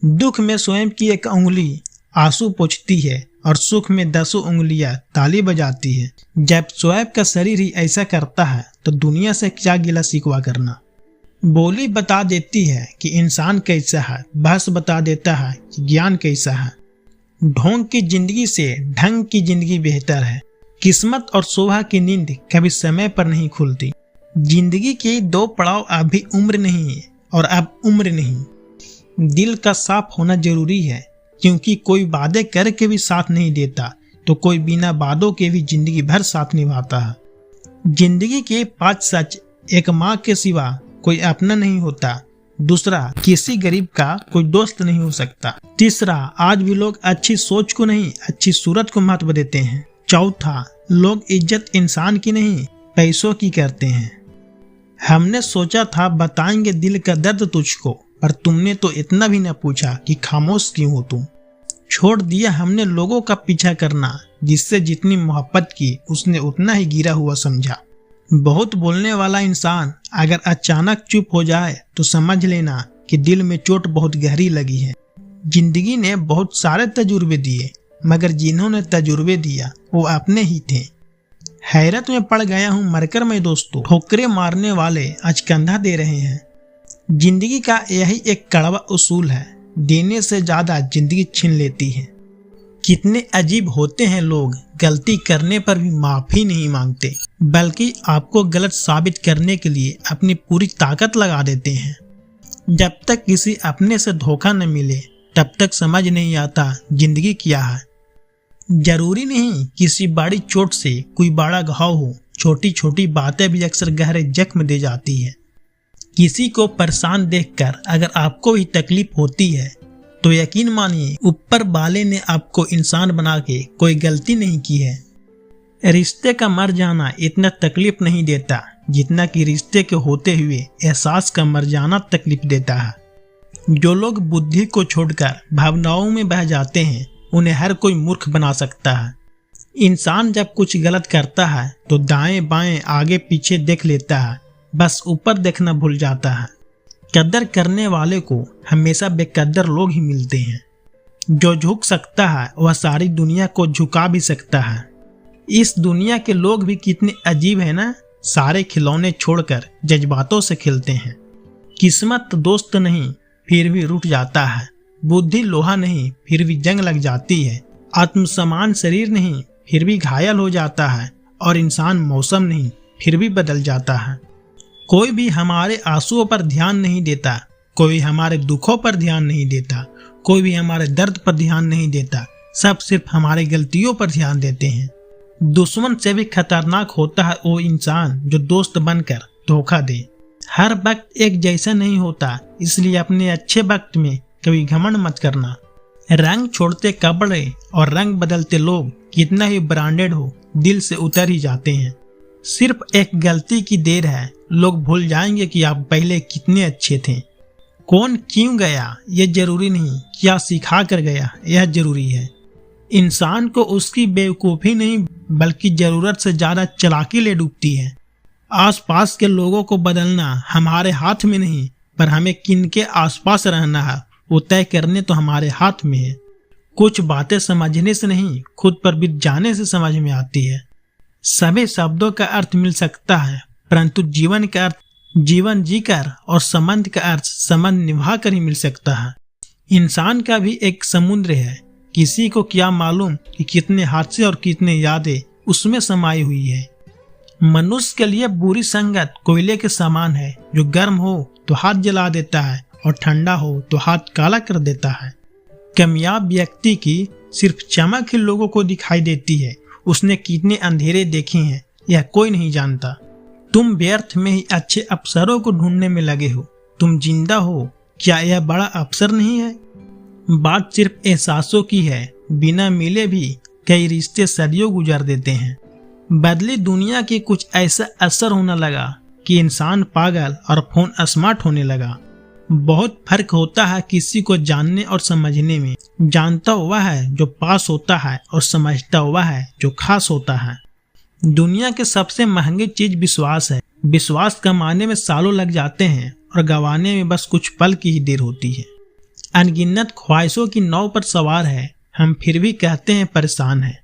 दुख में स्वयं की एक उंगली आंसू पोंछती है और सुख में 10 उंगलियां ताली बजाती है। जब स्वयं का शरीर ही ऐसा करता है तो दुनिया से क्या गिला शिकवा करना। बोली बता देती है कि इंसान कैसा है, भाषा बता देता है कि ज्ञान कैसा है। ढोंग की जिंदगी से ढंग की जिंदगी बेहतर है। किस्मत और सुबह की नींद कभी समय पर नहीं खुलती। जिंदगी के 2 पड़ाव, अभी उम्र नहीं है और अब उम्र नहीं। दिल का साफ होना जरूरी है, क्योंकि कोई वादे करके भी साथ नहीं देता तो कोई बिना वादों के भी जिंदगी भर साथ निभाता है। जिंदगी के 5 सच, एक माँ के सिवा कोई अपना नहीं होता। दूसरा, किसी गरीब का कोई दोस्त नहीं हो सकता। तीसरा, आज भी लोग अच्छी सोच को नहीं अच्छी सूरत को महत्व देते हैं। चौथा, लोग इज्जत इंसान की नहीं पैसों की करते हैं। हमने सोचा था बताएंगे दिल का दर्द तुझको, पर तुमने तो इतना भी न पूछा कि खामोश क्यों हो तुम। छोड़ दिया हमने लोगों का पीछा करना, जिससे जितनी मोहब्बत की उसने उतना ही गिरा हुआ समझा। बहुत बोलने वाला इंसान अगर अचानक चुप हो जाए तो समझ लेना कि दिल में चोट बहुत गहरी लगी है। जिंदगी ने बहुत सारे तजुर्बे दिए, मगर जिन्होंने तजुर्बे दिया वो अपने ही थे। हैरत में पड़ गया हूँ मरकर मैं दोस्तों, ठोकरे मारने वाले आज कंधा दे रहे हैं। जिंदगी का यही एक कड़वा उसूल है, देने से ज्यादा जिंदगी छीन लेती है। कितने अजीब होते हैं लोग, गलती करने पर भी माफी नहीं मांगते, बल्कि आपको गलत साबित करने के लिए अपनी पूरी ताकत लगा देते हैं। जब तक किसी अपने से धोखा न मिले तब तक समझ नहीं आता जिंदगी क्या है। जरूरी नहीं किसी बड़ी चोट से कोई बड़ा घाव हो, छोटी छोटी बातें भी अक्सर गहरे जख्म दे जाती है। किसी को परेशान देखकर अगर आपको भी तकलीफ होती है तो यकीन मानिए ऊपर वाले ने आपको इंसान बना के कोई गलती नहीं की है। रिश्ते का मर जाना इतना तकलीफ नहीं देता जितना कि रिश्ते के होते हुए एहसास का मर जाना तकलीफ देता है। जो लोग बुद्धि को छोड़कर भावनाओं में बह जाते हैं उन्हें हर कोई मूर्ख बना सकता है। इंसान जब कुछ गलत करता है तो दाएं बाएं आगे पीछे देख लेता है, बस ऊपर देखना भूल जाता है। कदर करने वाले को हमेशा बेकदर लोग ही मिलते हैं। जो झुक सकता है वह सारी दुनिया को झुका भी सकता है। इस दुनिया के लोग भी कितने अजीब है ना, सारे खिलौने छोड़कर जज्बातों से खेलते हैं। किस्मत दोस्त नहीं फिर भी रूठ जाता है, बुद्धि लोहा नहीं फिर भी जंग लग जाती है, आत्मसम्मान शरीर नहीं फिर भी घायल हो जाता है, और इंसान मौसम नहीं फिर भी बदल जाता है। कोई भी हमारे आंसुओं पर ध्यान नहीं देता, कोई हमारे दुखों पर ध्यान नहीं देता, कोई भी हमारे दर्द पर ध्यान नहीं देता, सब सिर्फ हमारी गलतियों पर ध्यान देते हैं। दुश्मन से भी खतरनाक होता है वो इंसान जो दोस्त बनकर धोखा दे। हर वक्त एक जैसा नहीं होता, इसलिए अपने अच्छे वक्त में कभी घमंड मत करना। रंग छोड़ते कपड़े और रंग बदलते लोग कितना ही ब्रांडेड हो दिल से उतर ही जाते हैं। सिर्फ एक गलती की देर है, लोग भूल जाएंगे कि आप पहले कितने अच्छे थे। कौन क्यों गया ये जरूरी नहीं, क्या सिखा कर गया यह जरूरी है। इंसान को उसकी बेवकूफ़ी नहीं बल्कि जरूरत से ज्यादा चालाकी ले डूबती है। आसपास के लोगों को बदलना हमारे हाथ में नहीं, पर हमें किनके आसपास रहना है वो तय करने तो हमारे हाथ में है। कुछ बातें समझने से नहीं खुद पर बीत जाने से समझ में आती है। सभी शब्दों का अर्थ मिल सकता है, परंतु जीवन का अर्थ जीवन जीकर और संबंध का अर्थ संबंध निभा कर ही मिल सकता है। इंसान का भी एक समुद्र है, किसी को क्या मालूम कि कितने हादसे और कितने यादें उसमें समाई हुई है। मनुष्य के लिए बुरी संगत कोयले के समान है, जो गर्म हो तो हाथ जला देता है और ठंडा हो तो हाथ काला कर देता है। कामयाब व्यक्ति की सिर्फ चमक ही लोगों को दिखाई देती है, उसने कितने अंधेरे देखे हैं यह कोई नहीं जानता। तुम व्यर्थ में ही अच्छे अवसरों को ढूंढने में लगे हो, तुम जिंदा हो, क्या यह बड़ा अवसर नहीं है। बात सिर्फ एहसासों की है, बिना मिले भी कई रिश्ते सदियों गुजार देते हैं। बदली दुनिया की कुछ ऐसा असर होने लगा कि इंसान पागल और फोन स्मार्ट होने लगा। बहुत फर्क होता है किसी को जानने और समझने में। जानता हुआ है जो पास होता है और समझता हुआ है जो खास होता है। दुनिया के सबसे महंगी चीज विश्वास है। विश्वास कमाने में सालों लग जाते हैं और गंवाने में बस कुछ पल की ही देर होती है। अनगिनत ख्वाहिशों की नाव पर सवार है, हम फिर भी कहते हैं परेशान है।